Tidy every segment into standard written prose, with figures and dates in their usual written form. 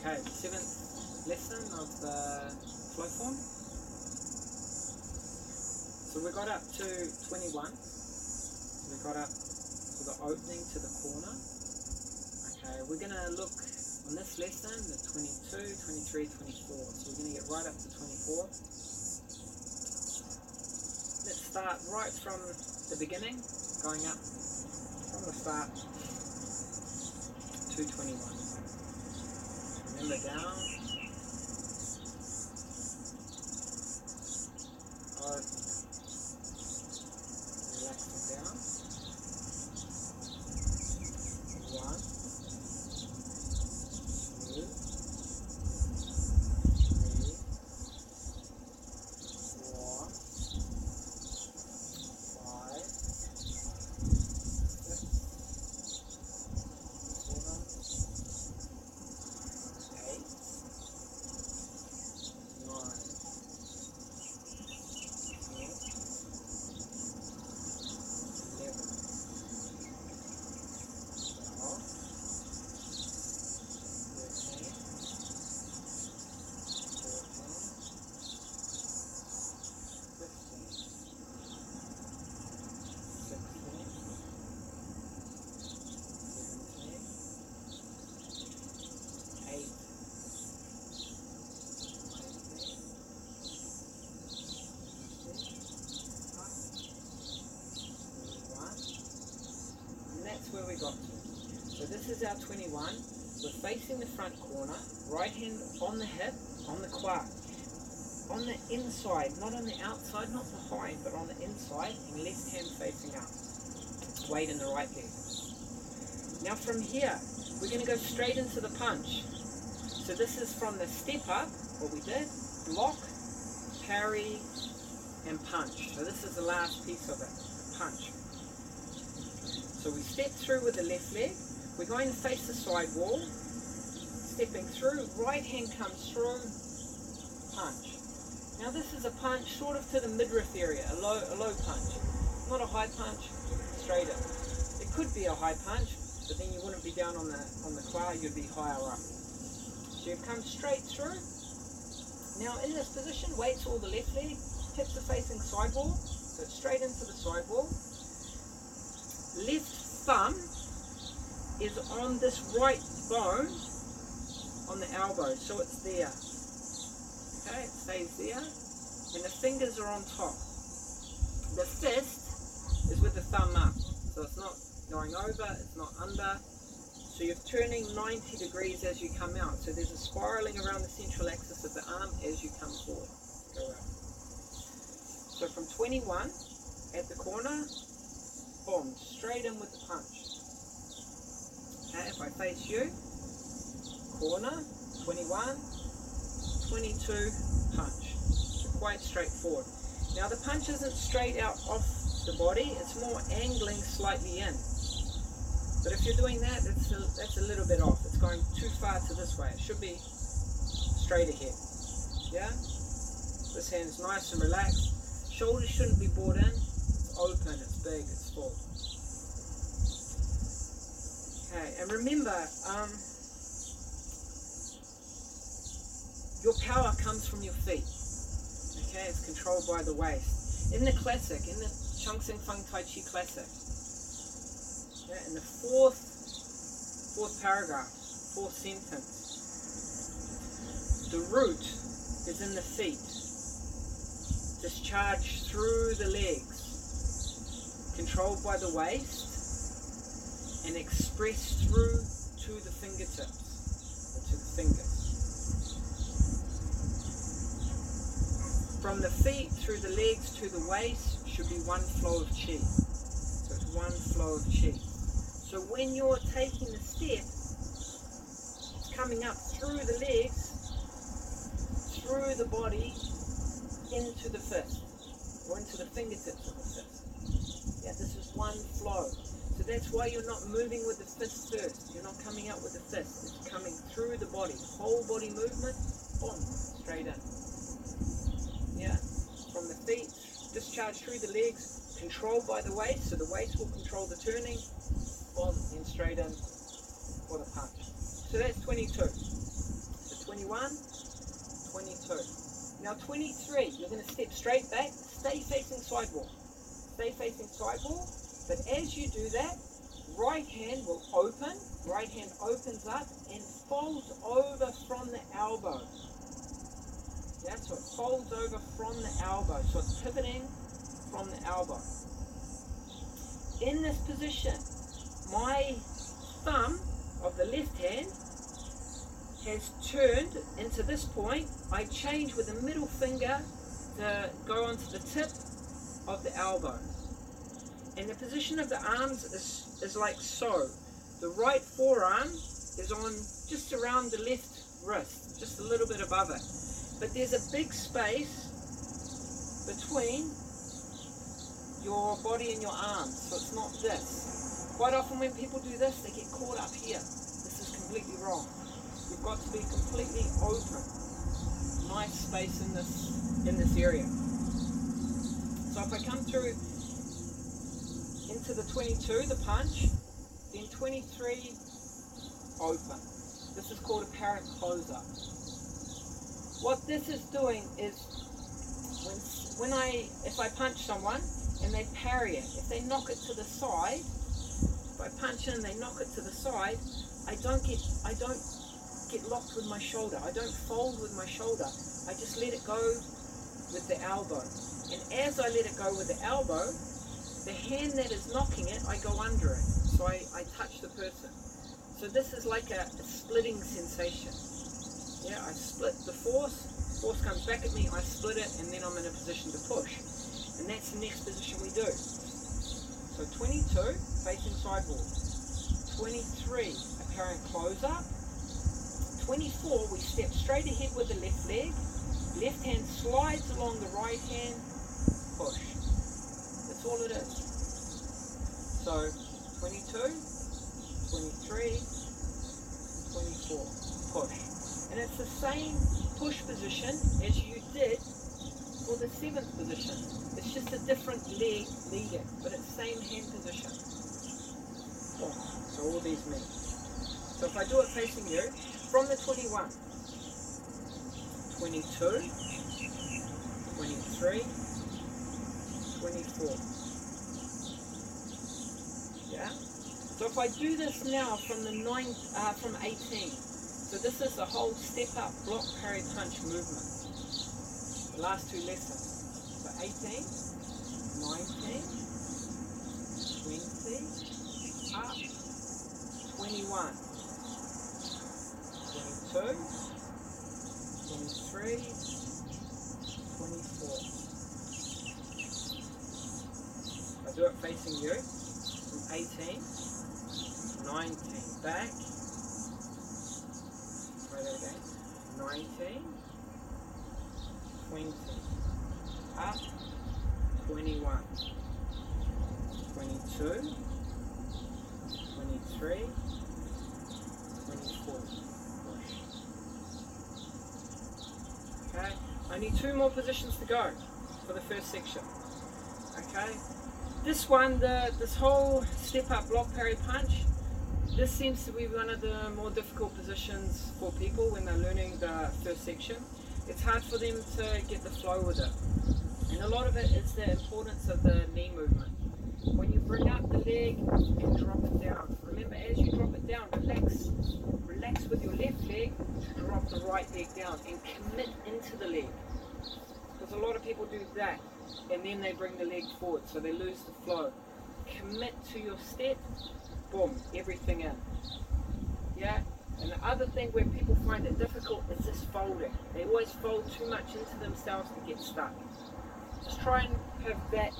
Okay, 7th lesson of the flow form. So we got up to 21. So we got up to the opening to the corner. Okay, we're going to look on this lesson at 22, 23, 24. So we're going to get right up to 24. Let's start right from the beginning, going up from the start to 21. Remember down, relaxing down, 1, 2, 3, 4, 5, 6, 7, 8, 9, 10, 11, 12, 13, 14, 15, 16, 17, 18, 21, and that's where we got to. So this is our 21. We're facing the front corner, right hand on the hip, on the quad, on the inside, not on the outside, not behind, but on the inside, and left hand facing up. Weight in the right leg. Now from here, we're going to go straight into the punch. So this is from the step up, what we did, block, parry, and punch. So this is the last piece of it, the punch. So we step through with the left leg. We're going to face the side wall. Stepping through, right hand comes through, punch. Now this is a punch sort of to the midriff area, a low punch. Not a high punch, straight in. It could be a high punch, but then you wouldn't be down on the quad, you'd be higher up. So you've come straight through. Now in this position, weights all the left leg, hips are facing side wall, so straight into the side wall. Left thumb is on this right bone on the elbow, so it's there. Okay, it stays there, and the fingers are on top. The fist is with the thumb up, so it's not going over, it's not under. So you're turning 90 degrees as you come out. So there's a spiraling around the central axis of the arm as you come forward. Go out. So from 21 at the corner, boom, straight in with the punch. Okay, if I face you, corner, 21, 22, punch. So quite straightforward. Now the punch isn't straight out off the body, it's more angling slightly in. But if you're doing that, that's a little bit off. It's going too far to this way. It should be straight ahead. Yeah? This hand's nice and relaxed. Shoulders shouldn't be brought in. It's open, it's big, it's full. Okay, and remember, your power comes from your feet. Okay, it's controlled by the waist. In the classic, in the San-Feng Taiji classic, okay, in the fourth paragraph, fourth sentence, the root is in the feet, discharged through the legs, controlled by the waist, and expressed through to the fingertips, or to the fingers. From the feet, through the legs, to the waist, should be one flow of chi. So it's one flow of chi. So when you're taking the step, it's coming up through the legs, through the body, into the fist, or into the fingertips of the fist. Yeah, this is one flow. So that's why you're not moving with the fist first. You're not coming out with the fist. It's coming through the body. Whole body movement, boom, straight in. Yeah, from the feet, discharge through the legs, controlled by the waist, so the waist will control the turning, boom, and straight in for the punch. So that's 22. 21, 22. Now 23, you're going to step straight back, stay facing sidewall. Stay facing sidewall, but as you do that, right hand will open, right hand opens up and folds over from the elbow. Yeah, so it folds over from the elbow, so it's pivoting from the elbow. In this position, my thumb of the left hand has turned into this point. I change with the middle finger to go onto the tip of the elbow. And the position of the arms is like so. The right forearm is on just around the left wrist, just a little bit above it. But there's a big space between your body and your arms, so it's not this. Quite often when people do this, they get caught up here. This is completely wrong. You've got to be completely open. Nice space in this area. So if I come through into the 22, the punch, then 23, open. This is called a parent closer. What this is doing is if I punch someone and they parry it, if they knock it to the side, if I punch in and they knock it to the side, I don't get locked with my shoulder. I don't fold with my shoulder. I just let it go with the elbow. And as I let it go with the elbow, the hand that is knocking it, I go under it. So I touch the person. So this is like a splitting sensation. Yeah, I split the force comes back at me, I split it, and then I'm in a position to push. And that's the next position we do. So 22, facing sidewall. 23, apparent close up. 24, we step straight ahead with the left leg. Left hand slides along the right hand, push. That's all it is. So 22, 23, 24, push. And it's the same push position as you did for the 7th position. It's just a different leg leading, but it's same hand position. Oh, so all these meet. So if I do it facing you, from the 21, 22, 23, 24. Yeah? So if I do this now from the 18, so this is the whole step up, block, parry, punch movement. The last two lessons. So 18, 19, 20, up, 21, 22, 23, 24. I do it facing you from 18, 19, back. Try that again. 19, 20, up, 21, 22, 23, 24. Okay, I need 2 more positions to go for the first section. Okay, this one, this whole step up, block, parry, punch, this seems to be one of the more difficult positions for people when they're learning the first section. It's hard for them to get the flow with it. And a lot of it is the importance of the knee movement. When you bring up the leg and drop it down, remember as you drop it down, relax with your left leg to drop the right leg down and commit into the leg. Because a lot of people do that and then they bring the leg forward, so they lose the flow. Commit to your step, boom, everything in. Yeah? And the other thing where people find it difficult is this folding. They always fold too much into themselves to get stuck. Just try and have that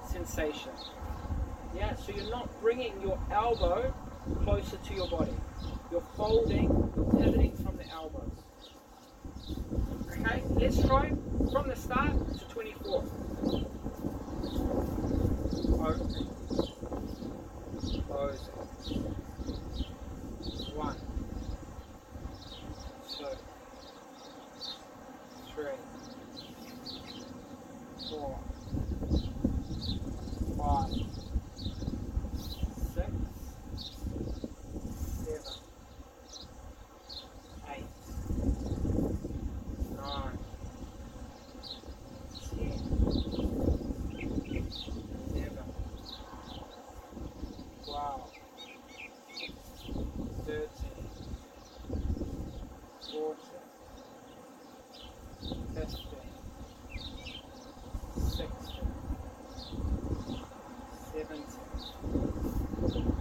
sensation. Yeah, so you're not bringing your elbow closer to your body. You're folding, you're pivoting from the elbows. Okay, let's try from the start to 24. Open. Closing. 1, 2, 3, 4, 5, 6, 7, 8, 13, 14, 15, 16, 17,